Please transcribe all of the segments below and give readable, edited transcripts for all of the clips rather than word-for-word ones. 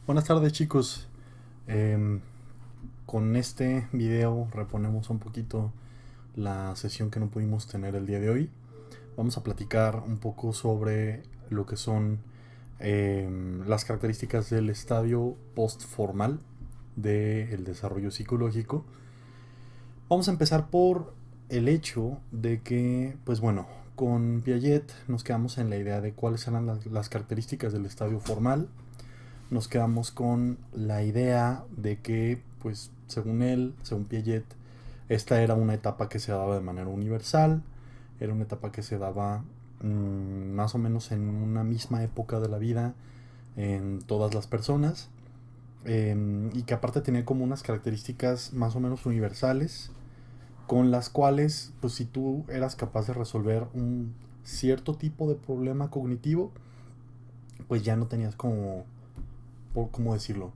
Buenas tardes, chicos. Em, con este video reponemos un poquito la sesión que no pudimos tener el día de hoy. Vamos a platicar un poco sobre lo que son las características del estadio postformal del desarrollo psicológico. Vamos a empezar por el hecho de que, pues bueno, con Piaget nos quedamos en la idea de cuáles eran las características del estadio formal. Nos quedamos con la idea de que, pues, según él, según Piaget, esta era una etapa que se daba de manera universal, era una etapa que se daba más o menos en una misma época de la vida en todas las personas, y que aparte tenía como unas características más o menos universales, con las cuales, pues, si tú eras capaz de resolver un cierto tipo de problema cognitivo, pues ya no tenías como, por cómo decirlo,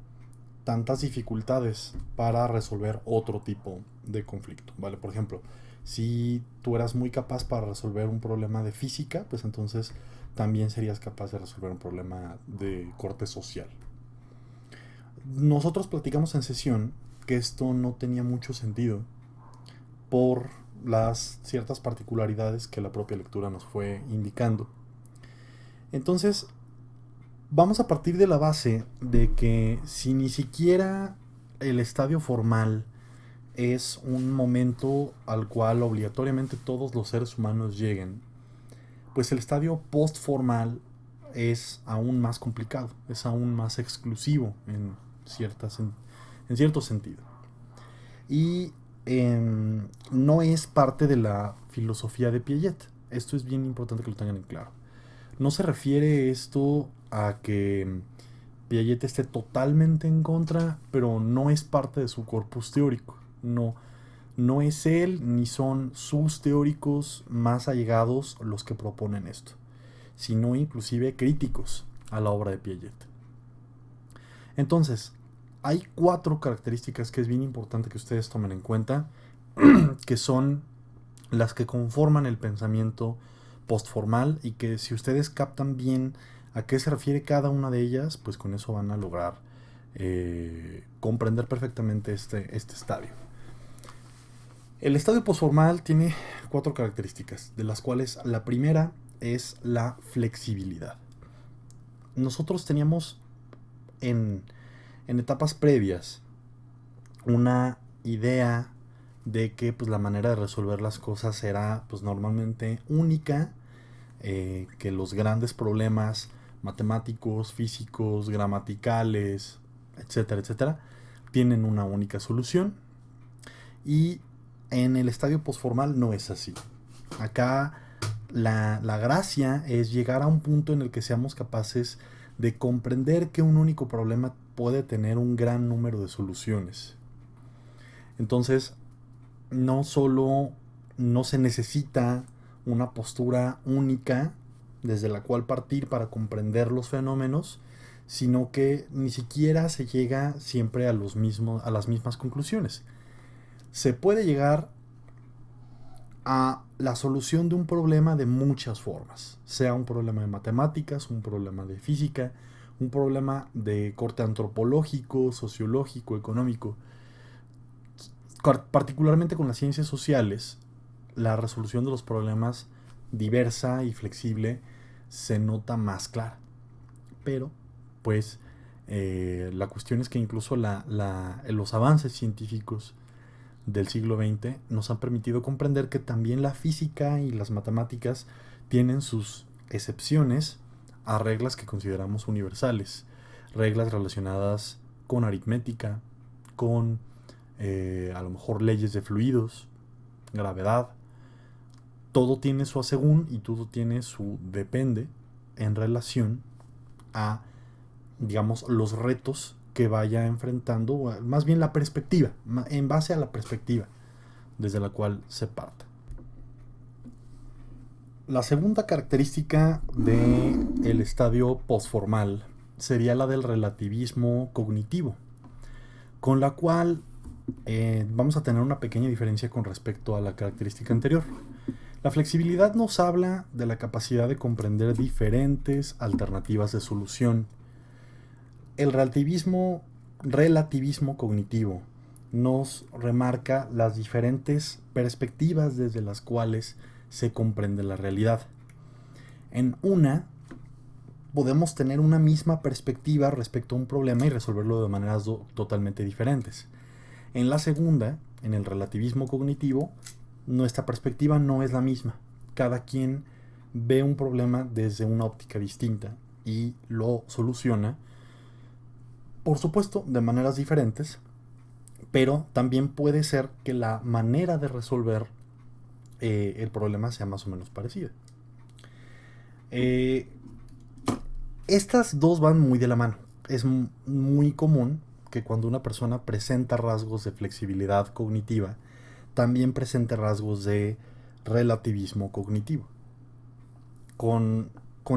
tantas dificultades para resolver otro tipo de conflicto, ¿vale? Por ejemplo, si tú eras muy capaz para resolver un problema de física, pues entonces también serías capaz de resolver un problema de corte social. Nosotros platicamos en sesión que esto no tenía mucho sentido por las ciertas particularidades que la propia lectura nos fue indicando. Entonces, vamos a partir de la base de que si ni siquiera el estadio formal es un momento al cual obligatoriamente todos los seres humanos lleguen, pues el estadio postformal es aún más complicado, es aún más exclusivo en cierto sentido. Y no es parte de la filosofía de Piaget. Esto es bien importante que lo tengan en claro. No se refiere esto a que Piaget esté totalmente en contra, pero no es parte de su corpus teórico. No es él ni son sus teóricos más allegados los que proponen esto, sino inclusive críticos a la obra de Piaget. Entonces, hay 4 características que es bien importante que ustedes tomen en cuenta, que son las que conforman el pensamiento postformal, y que si ustedes captan bien a qué se refiere cada una de ellas, pues con eso van a lograr comprender perfectamente este estadio. El estadio postformal tiene 4 características, de las cuales la primera es la flexibilidad. Nosotros teníamos en, en etapas previas una idea de que, pues, la manera de resolver las cosas era, pues, normalmente única, que los grandes problemas matemáticos, físicos, gramaticales, etcétera, etcétera, tienen una única solución. Y en el estadio postformal no es así. Acá la gracia es llegar a un punto en el que seamos capaces de comprender que un único problema puede tener un gran número de soluciones. Entonces, no solo no se necesita una postura única desde la cual partir para comprender los fenómenos, sino que ni siquiera se llega siempre a las mismas conclusiones. Se puede llegar a la solución de un problema de muchas formas, sea un problema de matemáticas, un problema de física, un problema de corte antropológico, sociológico, económico. Particularmente con las ciencias sociales, la resolución de los problemas diversa y flexible se nota más clara. Pero, pues, la cuestión es que incluso los avances científicos del siglo XX nos han permitido comprender que también la física y las matemáticas tienen sus excepciones a reglas que consideramos universales. Reglas relacionadas con aritmética, con a lo mejor leyes de fluidos, gravedad. Todo tiene su asegún y todo tiene su depende en relación a, digamos, los retos que vaya enfrentando, más bien la perspectiva, en base a la perspectiva desde la cual se parta. La segunda característica del estadio postformal sería la del relativismo cognitivo, con la cual vamos a tener una pequeña diferencia con respecto a la característica anterior. La flexibilidad nos habla de la capacidad de comprender diferentes alternativas de solución. El relativismo cognitivo nos remarca las diferentes perspectivas desde las cuales se comprende la realidad. En una, podemos tener una misma perspectiva respecto a un problema y resolverlo de maneras totalmente diferentes. En la segunda, en el relativismo cognitivo, nuestra perspectiva no es la misma. Cada quien ve un problema desde una óptica distinta y lo soluciona, por supuesto, de maneras diferentes, pero también puede ser que la manera de resolver el problema sea más o menos parecida. Estas dos van muy de la mano. Es muy común que cuando una persona presenta rasgos de flexibilidad cognitiva, también presente rasgos de relativismo cognitivo. Con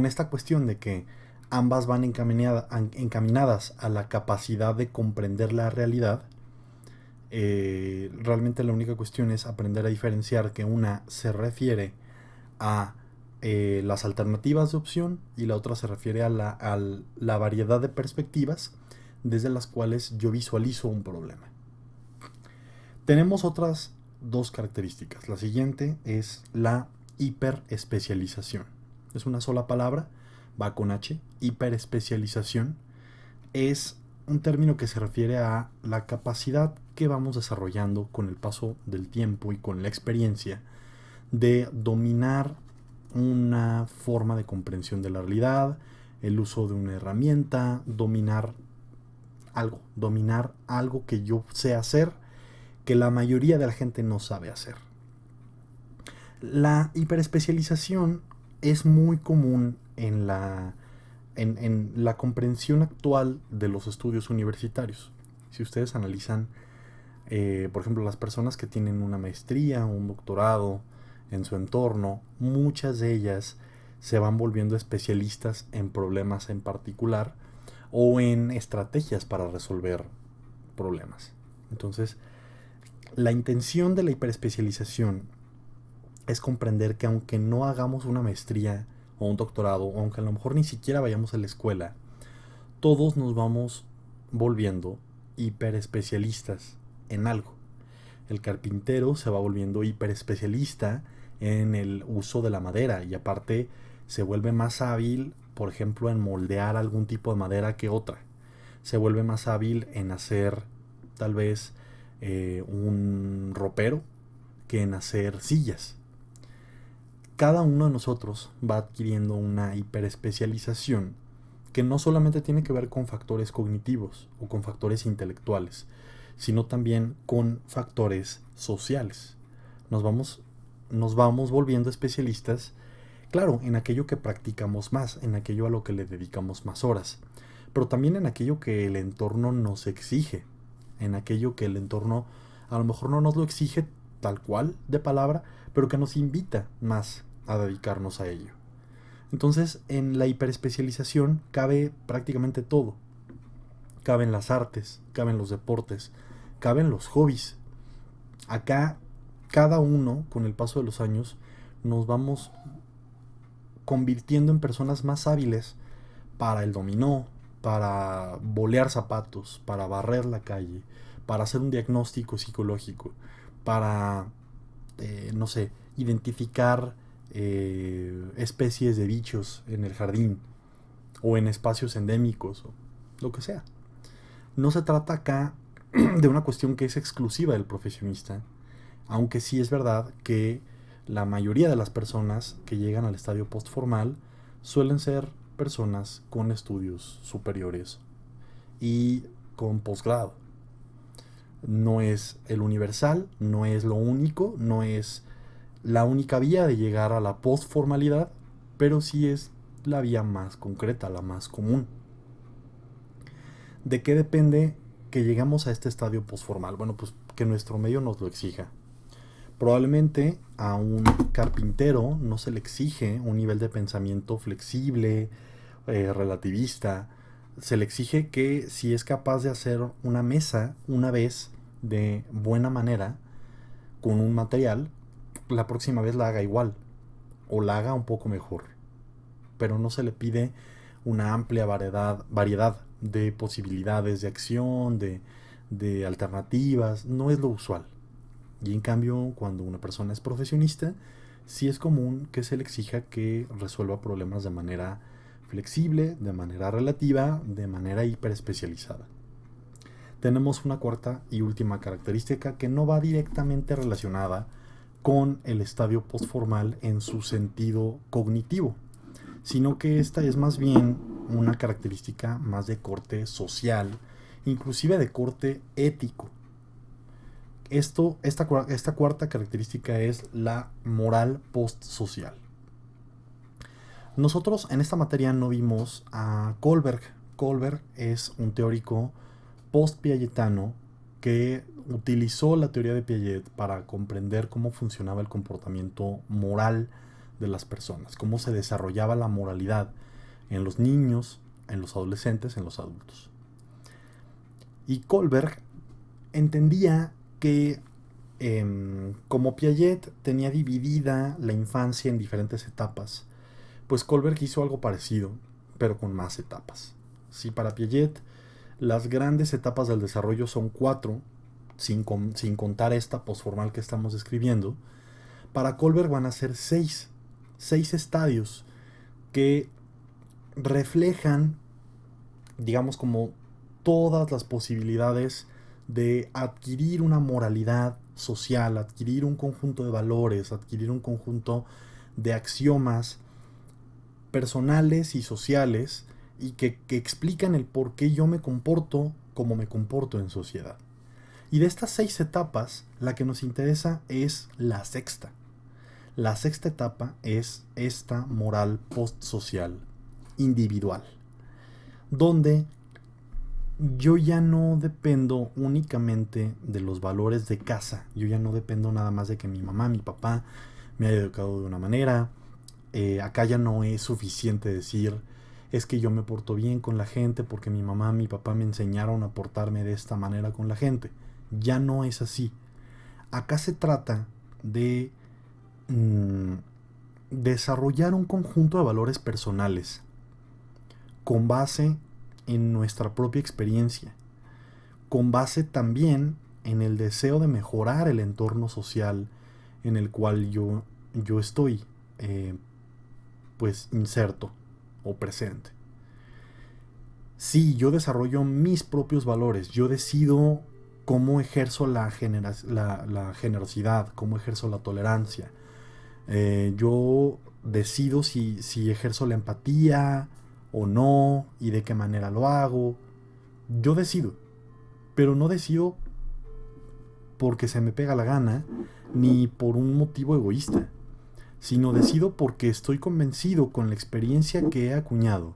esta cuestión de que ambas van encaminadas a la capacidad de comprender la realidad, realmente la única cuestión es aprender a diferenciar que una se refiere a las alternativas de opción y la otra se refiere a la variedad de perspectivas desde las cuales yo visualizo un problema. Tenemos otras dos características. La siguiente es la hiperespecialización. Es una sola palabra, va con H. Hiperespecialización es un término que se refiere a la capacidad que vamos desarrollando con el paso del tiempo y con la experiencia de dominar una forma de comprensión de la realidad, el uso de una herramienta, dominar algo que yo sé hacer, que la mayoría de la gente no sabe hacer. La hiperespecialización es muy común en la comprensión actual de los estudios universitarios. Si ustedes analizan, por ejemplo, las personas que tienen una maestría o un doctorado en su entorno, muchas de ellas se van volviendo especialistas en problemas en particular o en estrategias para resolver problemas. Entonces, la intención de la hiperespecialización es comprender que aunque no hagamos una maestría o un doctorado, o aunque a lo mejor ni siquiera vayamos a la escuela, todos nos vamos volviendo hiperespecialistas en algo. El carpintero se va volviendo hiperespecialista en el uso de la madera y aparte se vuelve más hábil, por ejemplo, en moldear algún tipo de madera que otra. Se vuelve más hábil en hacer tal vez un ropero que en hacer sillas. Cada uno de nosotros va adquiriendo una hiperespecialización que no solamente tiene que ver con factores cognitivos o con factores intelectuales, sino también con factores sociales. Nos vamos volviendo especialistas, claro, en aquello que practicamos más, en aquello a lo que le dedicamos más horas, pero también en aquello que el entorno nos exige, en aquello que el entorno a lo mejor no nos lo exige tal cual de palabra, pero que nos invita más a dedicarnos a ello. Entonces, en la hiperespecialización cabe prácticamente todo. Caben las artes, caben los deportes, caben los hobbies. Acá, cada uno, con el paso de los años, nos vamos convirtiendo en personas más hábiles para el dominó, para bolear zapatos, para barrer la calle, para hacer un diagnóstico psicológico, para, no sé, identificar especies de bichos en el jardín o en espacios endémicos o lo que sea. No se trata acá de una cuestión que es exclusiva del profesionista, aunque sí es verdad que la mayoría de las personas que llegan al estadio postformal suelen ser personas con estudios superiores y con posgrado. No es el universal, no es lo único, no es la única vía de llegar a la postformalidad, pero sí es la vía más concreta, la más común. ¿De qué depende que llegamos a este estadio postformal? Bueno, pues que nuestro medio nos lo exija. Probablemente a un carpintero no se le exige un nivel de pensamiento flexible, relativista. Se le exige que si es capaz de hacer una mesa una vez de buena manera con un material, la próxima vez la haga igual o la haga un poco mejor. Pero no se le pide una amplia variedad de posibilidades de acción, de alternativas, no es lo usual. Y en cambio, cuando una persona es profesionista, sí es común que se le exija que resuelva problemas de manera flexible, de manera relativa, de manera hiperespecializada. Tenemos una cuarta y última característica que no va directamente relacionada con el estadio postformal en su sentido cognitivo, sino que esta es más bien una característica más de corte social, inclusive de corte ético. Esta cuarta característica es la moral postsocial. Nosotros en esta materia no vimos a Kohlberg. Kohlberg es un teórico post-piagetano que utilizó la teoría de Piaget para comprender cómo funcionaba el comportamiento moral de las personas, cómo se desarrollaba la moralidad en los niños, en los adolescentes, en los adultos. Y Kohlberg entendía que como Piaget tenía dividida la infancia en diferentes etapas, pues Kohlberg hizo algo parecido, pero con más etapas. Si para Piaget las grandes etapas del desarrollo son 4, sin contar esta posformal que estamos describiendo, para Kohlberg van a ser 6 estadios que reflejan, digamos, como todas las posibilidades de adquirir una moralidad social, adquirir un conjunto de valores, adquirir un conjunto de axiomas personales y sociales y que explican el por qué yo me comporto como me comporto en sociedad. Y de estas 6 etapas, la que nos interesa es la sexta. La sexta etapa es esta moral postsocial individual, donde yo ya no dependo únicamente de los valores de casa. Yo ya no dependo nada más de que mi mamá, mi papá me haya educado de una manera. Acá ya no es suficiente decir, es que yo me porto bien con la gente porque mi mamá, mi papá me enseñaron a portarme de esta manera con la gente. Ya no es así. Acá se trata de desarrollar un conjunto de valores personales con base en nuestra propia experiencia, con base también en el deseo de mejorar el entorno social en el cual yo estoy pues inserto o presente. Sí, yo desarrollo mis propios valores, yo decido cómo ejerzo la generosidad, cómo ejerzo la tolerancia. Yo decido si ejerzo la empatía o no y de qué manera lo hago. Yo decido, pero no decido porque se me pega la gana ni por un motivo egoísta, sino decido porque estoy convencido con la experiencia que he acuñado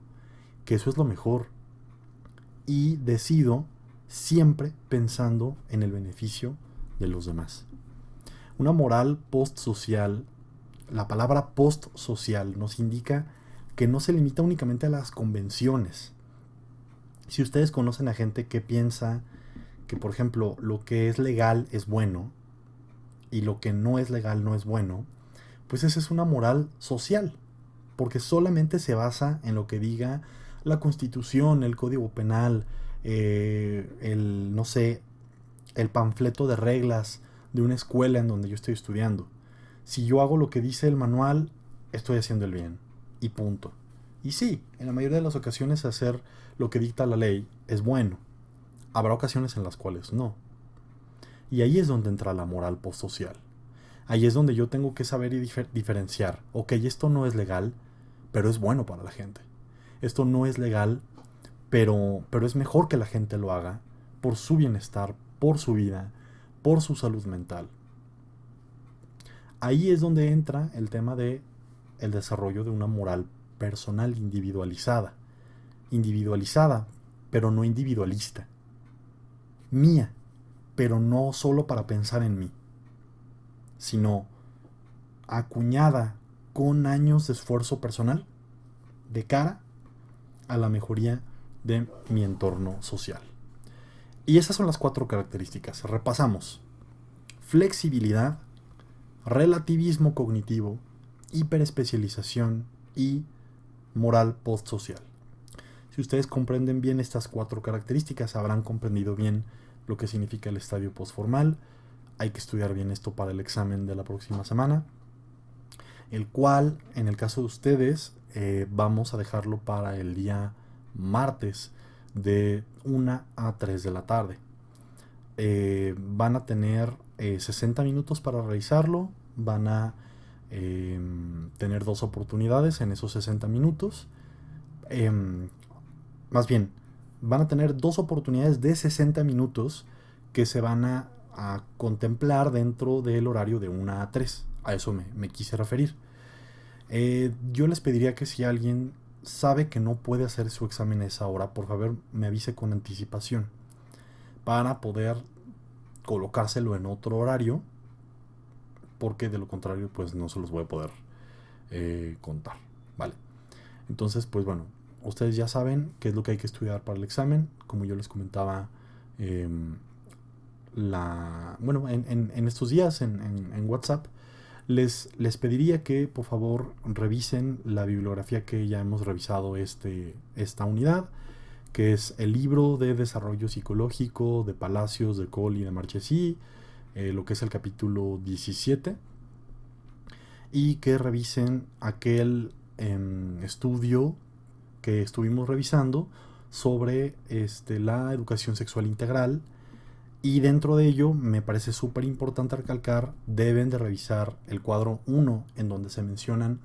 que eso es lo mejor, y decido siempre pensando en el beneficio de los demás. Una moral postsocial, la palabra postsocial nos indica que no se limita únicamente a las convenciones. Si ustedes conocen a gente que piensa que, por ejemplo, lo que es legal es bueno y lo que no es legal no es bueno, pues esa es una moral social, porque solamente se basa en lo que diga la Constitución, el Código Penal, el panfleto de reglas de una escuela en donde yo estoy estudiando. Si yo hago lo que dice el manual, estoy haciendo el bien. Y punto. Y sí, en la mayoría de las ocasiones hacer lo que dicta la ley es bueno. Habrá ocasiones en las cuales no. Y ahí es donde entra la moral postsocial. Ahí es donde yo tengo que saber y diferenciar. Ok, esto no es legal, pero es bueno para la gente. Esto no es legal, pero es mejor que la gente lo haga por su bienestar, por su vida, por su salud mental. Ahí es donde entra el tema de el desarrollo de una moral personal individualizada. Individualizada, pero no individualista. Mía, pero no solo para pensar en mí, sino acuñada con años de esfuerzo personal de cara a la mejoría de mi entorno social. Y esas son las 4 características. Repasamos: flexibilidad, relativismo cognitivo, hiperespecialización y moral postsocial. Si ustedes comprenden bien estas 4 características, habrán comprendido bien lo que significa el estadio postformal. Hay que estudiar bien esto para el examen de la próxima semana, el cual, en el caso de ustedes, vamos a dejarlo para el día martes de 1 a 3 de la tarde. Van a tener 60 minutos para realizarlo, van a tener 2 oportunidades en esos 60 minutos. Más bien, van a tener 2 oportunidades de 60 minutos que se van a contemplar dentro del horario de 1 a 3. A eso me quise referir. Yo les pediría que si alguien sabe que no puede hacer su examen a esa hora, por favor me avise con anticipación para poder colocárselo en otro horario, porque de lo contrario pues no se los voy a poder contar, ¿vale? Entonces pues bueno, ustedes ya saben qué es lo que hay que estudiar para el examen. Como yo les comentaba en estos días en WhatsApp, les pediría que por favor revisen la bibliografía que ya hemos revisado esta unidad, que es el libro de Desarrollo Psicológico de Palacios, de Cole y de Marchesi, lo que es el capítulo 17, y que revisen aquel estudio que estuvimos revisando sobre la educación sexual integral. Y dentro de ello me parece súper importante recalcar, deben de revisar el cuadro 1, en donde se mencionan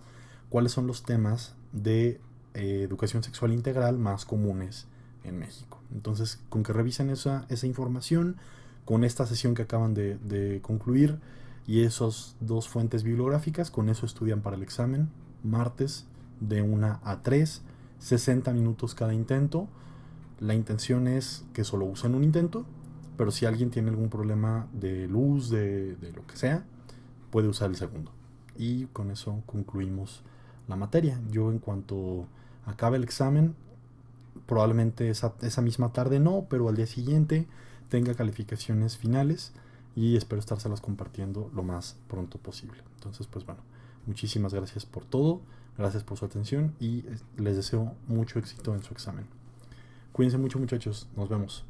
cuáles son los temas de educación sexual integral más comunes en México. Entonces, con que revisen esa información, con esta sesión que acaban de concluir y esas 2 fuentes bibliográficas, con eso estudian para el examen, martes de 1 a 3, 60 minutos cada intento. La intención es que solo usen un intento, pero si alguien tiene algún problema de luz, de lo que sea, puede usar el segundo. Y con eso concluimos la materia. Yo, en cuanto acabe el examen, probablemente esa misma tarde no, pero al día siguiente tenga calificaciones finales y espero estárselas compartiendo lo más pronto posible. Entonces pues bueno, muchísimas gracias por todo, gracias por su atención y les deseo mucho éxito en su examen. Cuídense mucho, muchachos, nos vemos.